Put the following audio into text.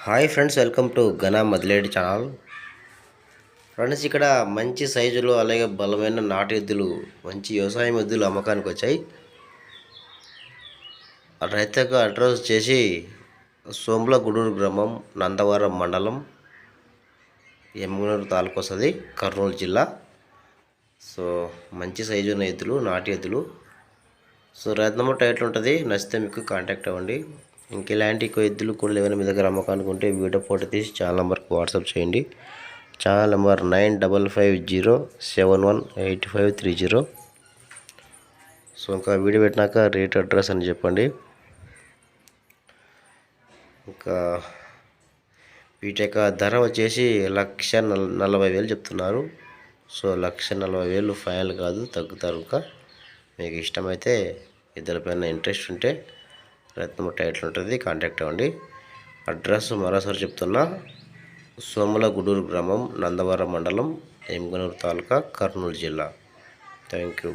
Hi friends, welcome to ఘనా మదిలేడి channel. Friends, ఇక్కడ మంచి సైజులో అలాగే బలమైన నాటు ఎద్దులు, మంచి వ్యవసాయం ఎద్దులు అమ్మకానికి వచ్చాయి. రైతుకు అడ్రస్ చేసి సోంబ్లగూడూరు గ్రామం, నందవరం మండలం, ఎమ్మిగనూరు తాలూకు వస్తుంది, కర్నూలు జిల్లా. సో మంచి సైజు ఉన్న ఎద్దులు, నాటు ఎద్దులు. సో రైతు నెంబర్ టైటిల్ ఉంటుంది, నచ్చితే మీకు కాంటాక్ట్ అవ్వండి. ఇంకెలాంటి ఎద్దులు కూడా ఏమైనా మీ దగ్గర అమ్మకానికి ఉంటే వీడియో ఫోటో తీసి ఛానల్ నెంబర్కి వాట్సాప్ చేయండి. Channel number 9550718530. సో ఇంకా వీడియో పెట్టినాక రేట్, అడ్రస్ అని చెప్పండి. ఇంకా వీటి యొక్క ధర వచ్చేసి 1,40,000 చెప్తున్నారు. సో 1,40,000 ఫైనల్ కాదు, తగ్గుతారు. ఇంకా మీకు ఇష్టమైతే ఇద్దరిపైన ఇంట్రెస్ట్ ఉంటే రైతు టైటిల్ ఉంటుంది, కాంటాక్ట్ అవ్వండి. అడ్రస్ మరోసారి చెప్తున్నా, సోంబ్లగూడూరు గ్రామం, నందవరం మండలం, ఎమ్మిగనూరు తాలూకా, కర్నూలు జిల్లా. Thank you.